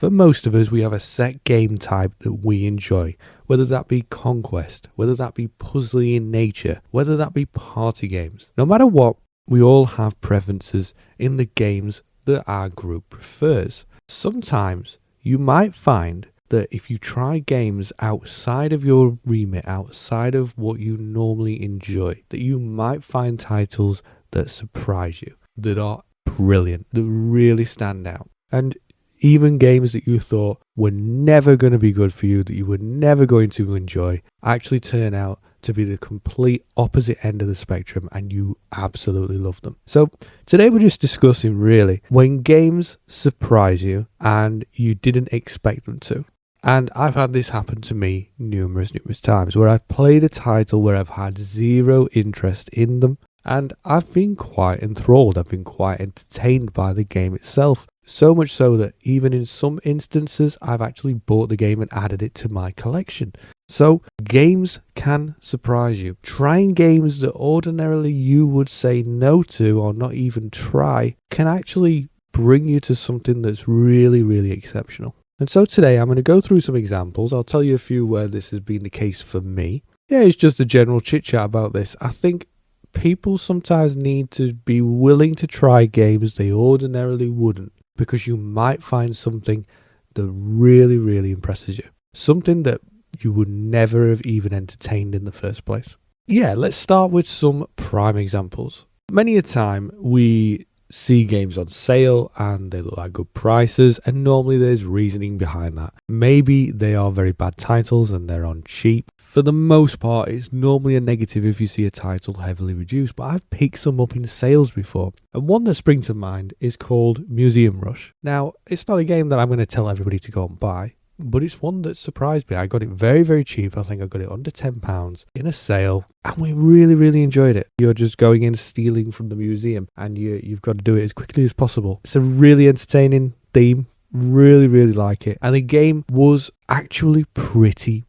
For most of us, we have a set game type that we enjoy, whether that be conquest, whether that be puzzling in nature, whether that be party games. No matter what, we all have preferences in the games that our group prefers. Sometimes you might find that if you try games outside of your remit, outside of what you normally enjoy, that you might find titles that surprise you, that are brilliant, that really stand out. And even games that you thought were never going to be good for you, that you were never going to enjoy, actually turn out to be the complete opposite end of the spectrum, and you absolutely love them. So today we're just discussing really when games surprise you and you didn't expect them to. And I've had this happen to me numerous times where I've played a title where I've had zero interest in them, and I've been quite enthralled. I've been quite entertained by the game itself. So much so that even in some instances, I've actually bought the game and added it to my collection. So games can surprise you. Trying games that ordinarily you would say no to or not even try can actually bring you to something that's really exceptional. And so today I'm going to go through some examples. I'll tell you a few where this has been the case for me. Yeah, it's just a general chit chat about this. I think people sometimes need to be willing to try games they ordinarily wouldn't, because you might find something that really impresses you. Something that you would never have even entertained in the first place. Yeah, let's start with some prime examples. Many a time we see games on sale and they look like good prices, and normally there's reasoning behind that. Maybe they are very bad titles and they're on cheap. For the most part, it's normally a negative if you see a title heavily reduced, but I've picked some up in sales before. And one that springs to mind is called Museum Rush. Now, it's not a game that I'm going to tell everybody to go and buy, but it's one that surprised me. I got it very cheap. I think I got it under £10 in a sale, and we really enjoyed it. You're just going in stealing from the museum, and you've got to do it as quickly as possible. It's a really entertaining theme. Really like it. And the game was actually pretty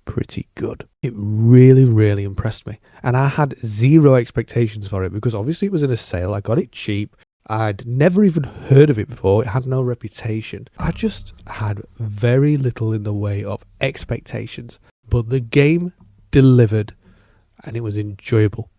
good. It really impressed me. And I had zero expectations for it because obviously it was in a sale. I got it cheap. I'd never even heard of it before. It had no reputation. I just had very little in the way of expectations. But the game delivered and it was enjoyable.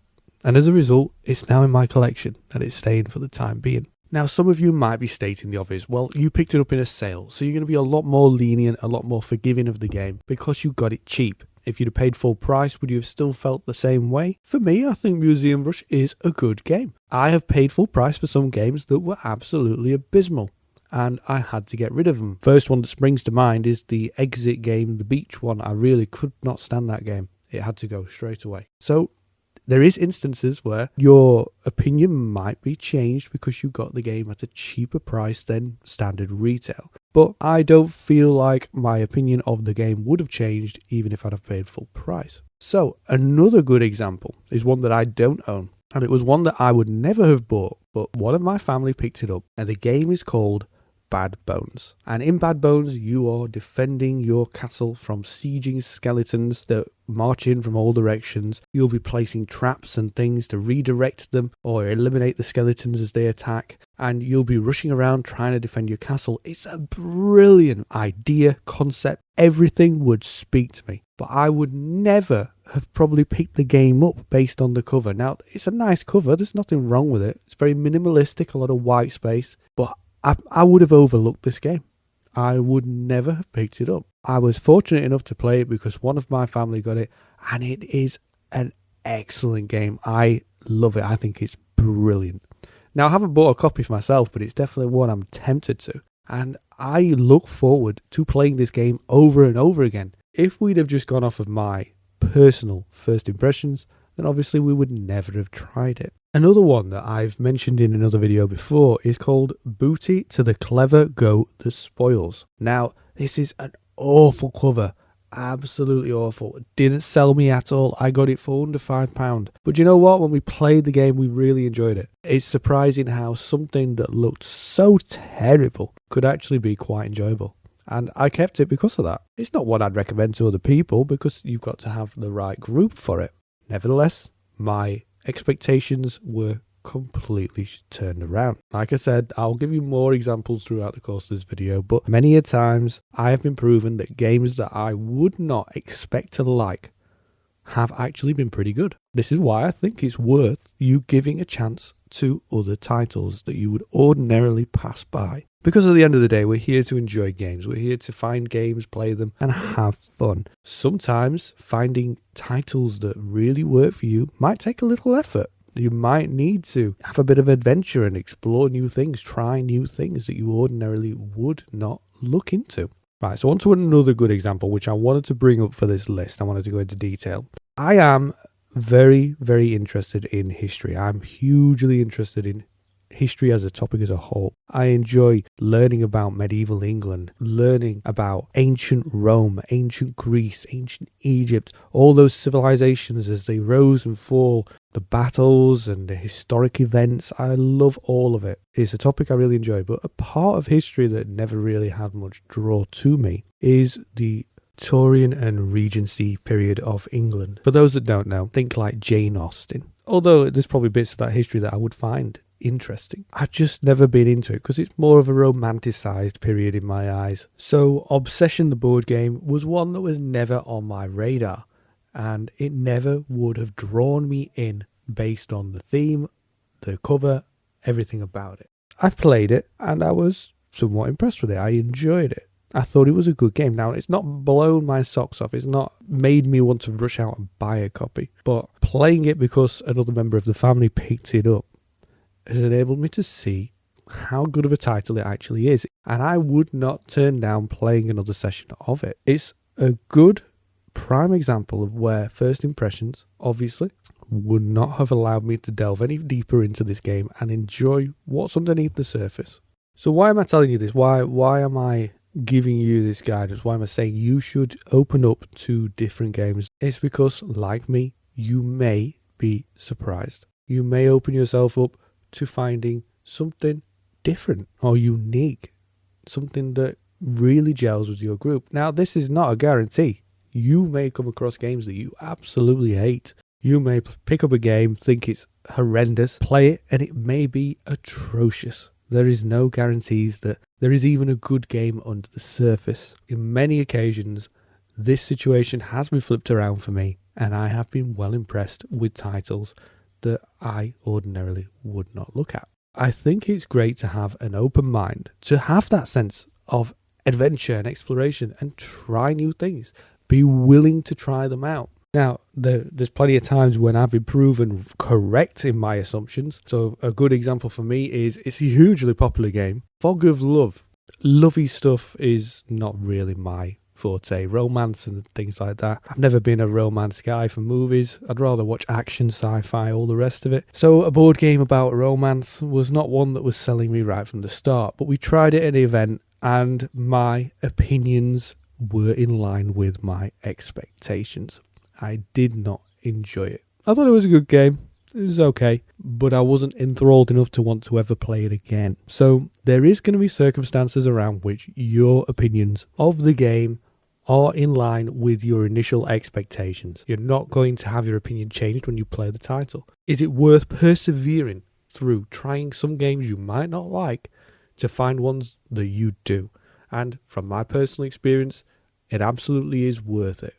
And as a result, it's now in my collection and it's staying for the time being. Now, some of you might be stating the obvious. Well, you picked it up in a sale, so you're going to be a lot more lenient, a lot more forgiving of the game because you got it cheap. If you'd have paid full price, would you have still felt the same way? For me, I think Museum Rush is a good game. I have paid full price for some games that were absolutely abysmal, and I had to get rid of them. First one that springs to mind is the exit game, the beach one. I really could not stand that game. It had to go straight away. So there is instances where your opinion might be changed because you got the game at a cheaper price than standard retail. But I don't feel like my opinion of the game would have changed even if I'd have paid full price. So another good example is one that I don't own. And it was one that I would never have bought, but one of my family picked it up. And the game is called Bad Bones. And in Bad Bones, you are defending your castle from sieging skeletons that march in from all directions. You'll be placing traps and things to redirect them or eliminate the skeletons as they attack. And you'll be rushing around trying to defend your castle. It's a brilliant idea, concept. Everything would speak to me. But I would never have probably picked the game up based on the cover. Now, it's a nice cover. There's nothing wrong with it. It's very minimalistic, a lot of white space. But I would have overlooked this game. I would never have picked it up. I was fortunate enough to play it because one of my family got it, and it is an excellent game. I love it. I think it's brilliant. Now, I haven't bought a copy for myself, but it's definitely one I'm tempted to. And I look forward to playing this game over and over again. If we'd have just gone off of my personal first impressions, then obviously we would never have tried it. Another one that I've mentioned in another video before is called Booty to the Clever Goat That Spoils. Now, this is an awful cover. Absolutely awful. It didn't sell me at all. I got it for under £5. But you know what? When we played the game, we really enjoyed it. It's surprising how something that looked so terrible could actually be quite enjoyable. And I kept it because of that. It's not one I'd recommend to other people because you've got to have the right group for it. Nevertheless, my expectations were completely turned around. Like I said, I'll give you more examples throughout the course of this video, but many a times I have been proven that games that I would not expect to like have actually been pretty good. This is why I think it's worth you giving a chance to other titles that you would ordinarily pass by. Because at the end of the day, we're here to enjoy games. We're here to find games, play them, and have fun. Sometimes finding titles that really work for you might take a little effort. You might need to have a bit of adventure and explore new things, try new things that you ordinarily would not look into. Right, so on to another good example, which I wanted to bring up for this list. I wanted to go into detail. I am very, very interested in history. I'm hugely interested in history as a topic as a whole. I enjoy learning about medieval England, learning about ancient Rome, ancient Greece, ancient Egypt, all those civilizations as they rose and fall, the battles and the historic events. I love all of it. It's a topic I really enjoy, but a part of history that never really had much draw to me is the Victorian and Regency period of England. For those that don't know, think like Jane Austen. Although there's probably bits of that history that I would find interesting, I've just never been into it because it's more of a romanticized period in my eyes. So Obsession the board game was one that was never on my radar, and it never would have drawn me in based on the theme, the cover, everything about it. I've played it and I was somewhat impressed with it. I enjoyed it. I thought it was a good game. Now, it's not blown my socks off. It's not made me want to rush out and buy a copy. But playing it because another member of the family picked it up has enabled me to see how good of a title it actually is. And I would not turn down playing another session of it. It's a good prime example of where first impressions, obviously, would not have allowed me to delve any deeper into this game and enjoy what's underneath the surface. So why am I telling you this? Why am I giving you this guidance? Why am I saying you should open up to different games? It's because, like me, you may be surprised. You may open yourself up to finding something different or unique, something that really gels with your group. Now, this is not a guarantee. You may come across games that you absolutely hate. You may pick up a game, think it's horrendous, play it, and it may be atrocious. There is no guarantees that there is even a good game under the surface. In many occasions, this situation has been flipped around for me, and I have been well impressed with titles that I ordinarily would not look at. I think it's great to have an open mind, to have that sense of adventure and exploration and try new things. Be willing to try them out. Now, there's plenty of times when I've been proven correct in my assumptions. So a good example for me is it's a hugely popular game, Fog of Love. Lovey stuff is not really my forte, romance and things like that. I've never been a romance guy for movies. I'd rather watch action, sci-fi, all the rest of it. So a board game about romance was not one that was selling me right from the start. But we tried it at an event and my opinions were in line with my expectations. I did not enjoy it. I thought it was a good game. It was okay, but I wasn't enthralled enough to want to ever play it again. So there is going to be circumstances around which your opinions of the game are in line with your initial expectations. You're not going to have your opinion changed when you play the title. Is it worth persevering through trying some games you might not like to find ones that you do? And from my personal experience, it absolutely is worth it.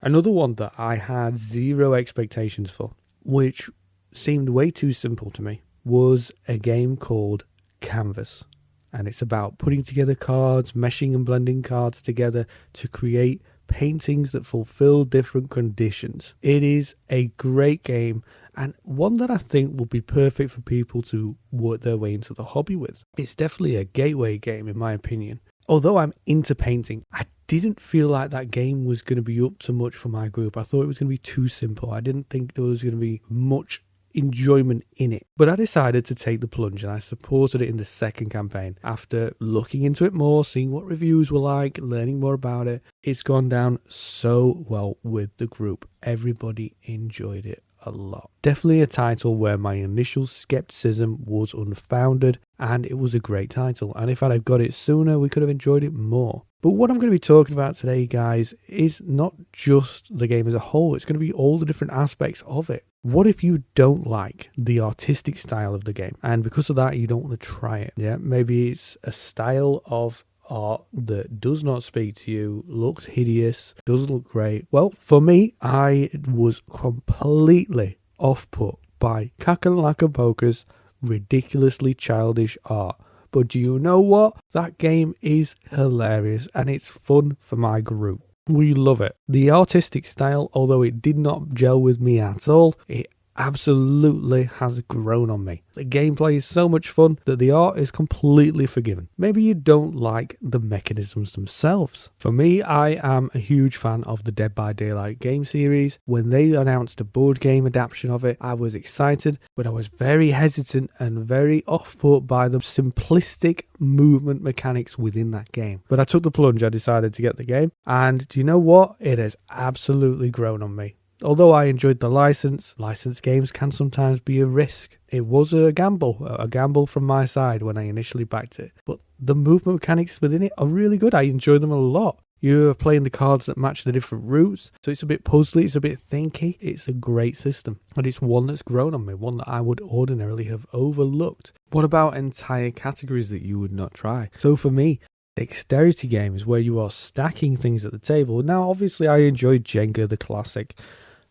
Another one that I had zero expectations for, which seemed way too simple to me, was a game called Canvas. And it's about putting together cards, meshing and blending cards together to create paintings that fulfill different conditions. It is a great game and one that I think will be perfect for people to work their way into the hobby with. It's definitely a gateway game in my opinion. Although I'm into painting, I didn't feel like that game was going to be up to much for my group. I thought it was going to be too simple. I didn't think there was going to be much enjoyment in it. But I decided to take the plunge and I supported it in the second campaign. After looking into it more, seeing what reviews were like, learning more about it, it's gone down so well with the group. Everybody enjoyed it a lot. Definitely a title where my initial skepticism was unfounded, and it was a great title. And if I'd have got it sooner, we could have enjoyed it more. But what I'm going to be talking about today, guys, is not just the game as a whole. It's going to be all the different aspects of it. What if you don't like the artistic style of the game, and because of that you don't want to try it? Yeah, maybe it's a style of art that does not speak to you, looks hideous, doesn't look great. Well, for me, I was completely off-put by Cockroach Poker's ridiculously childish art. But do you know what? That game is hilarious and it's fun for my group. We love it. The artistic style, although it did not gel with me at all, it absolutely has grown on me. The gameplay is so much fun that the art is completely forgiven. Maybe you don't like the mechanisms themselves. For me, I am a huge fan of the Dead by Daylight game series. When they announced a board game adaptation of it, I was excited, but I was very hesitant and very off-put by the simplistic movement mechanics within that game. But I took the plunge. I decided to get the game, and do you know what? It has absolutely grown on me. Although I enjoyed the licensed games can sometimes be a risk. It was a gamble from my side when I initially backed it. But the movement mechanics within it are really good. I enjoy them a lot. You're playing the cards that match the different routes, so it's a bit puzzly, it's a bit thinky. It's a great system, and it's one that's grown on me, one that I would ordinarily have overlooked. What about entire categories that you would not try? So for me, dexterity games where you are stacking things at the table. Now, obviously, I enjoyed Jenga, the classic,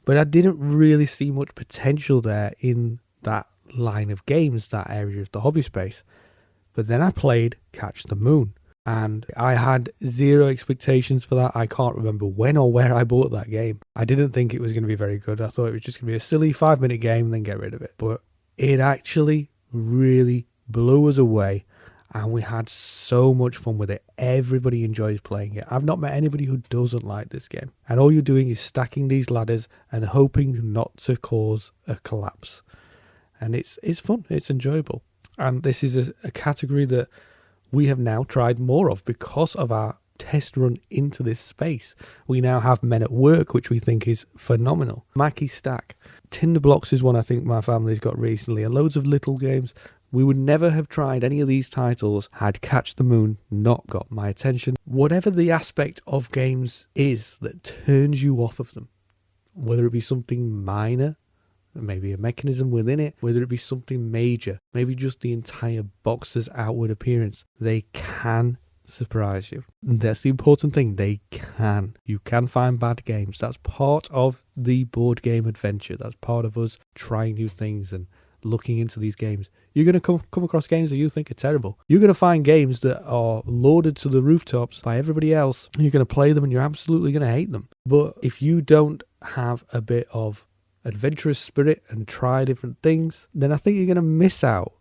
but I didn't really see much potential there in that line of games, that area of the hobby space. But then I played Catch the Moon, and I had zero expectations for that. I can't remember when or where I bought that game. I didn't think it was going to be very good. I thought it was just going to be a silly 5-minute game and then get rid of it. But it actually really blew us away, and we had so much fun with it. Everybody enjoys playing it. I've not met anybody who doesn't like this game. And all you're doing is stacking these ladders and hoping not to cause a collapse. And it's fun. It's enjoyable. And this is a category that we have now tried more of because of our test run into this space. We now have Men at Work, which we think is phenomenal. Maki Stack. Tinderblox is one I think my family's got recently, and loads of little games. We would never have tried any of these titles had Catch the Moon not got my attention. Whatever the aspect of games is that turns you off of them, whether it be something minor, maybe a mechanism within it, whether it be something major, maybe just the entire box's outward appearance, they can surprise you. And that's the important thing. They can. You can find bad games. That's part of the board game adventure. That's part of us trying new things and looking into these games. You're going to come across games that you think are terrible. You're going to find games that are lauded to the rooftops by everybody else, and you're going to play them and you're absolutely going to hate them. But if you don't have a bit of adventurous spirit and try different things, then I think you're going to miss out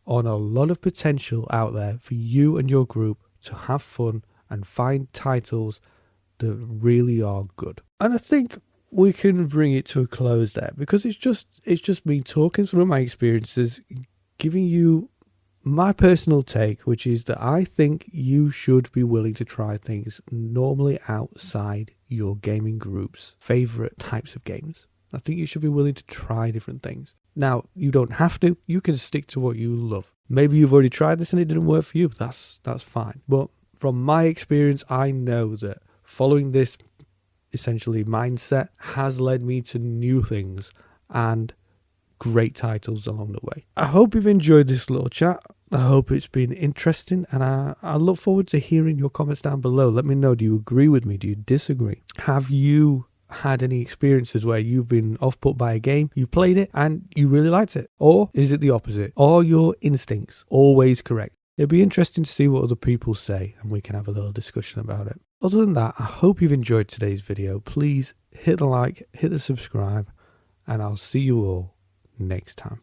on a lot of potential out there for you and your group to have fun and find titles that really are good. And I think we can bring it to a close there, because it's just me talking through my experiences, giving you my personal take, which is that I think you should be willing to try things normally outside your gaming group's favorite types of games. I think you should be willing to try different things. Now, you don't have to. You can stick to what you love. Maybe you've already tried this and it didn't work for you. That's fine. But from my experience, I know that following this essentially mindset has led me to new things and great titles along the way. I hope you've enjoyed this little chat. I hope it's been interesting, and I look forward to hearing your comments down below. Let me know, do you agree with me? Do you disagree? Have you had any experiences where you've been off-put by a game, you played it and you really liked it? Or is it the opposite? Are your instincts always correct? It'd be interesting to see what other people say, and we can have a little discussion about it. Other than that, I hope you've enjoyed today's video. Please hit the like, hit the subscribe, and I'll see you all next time.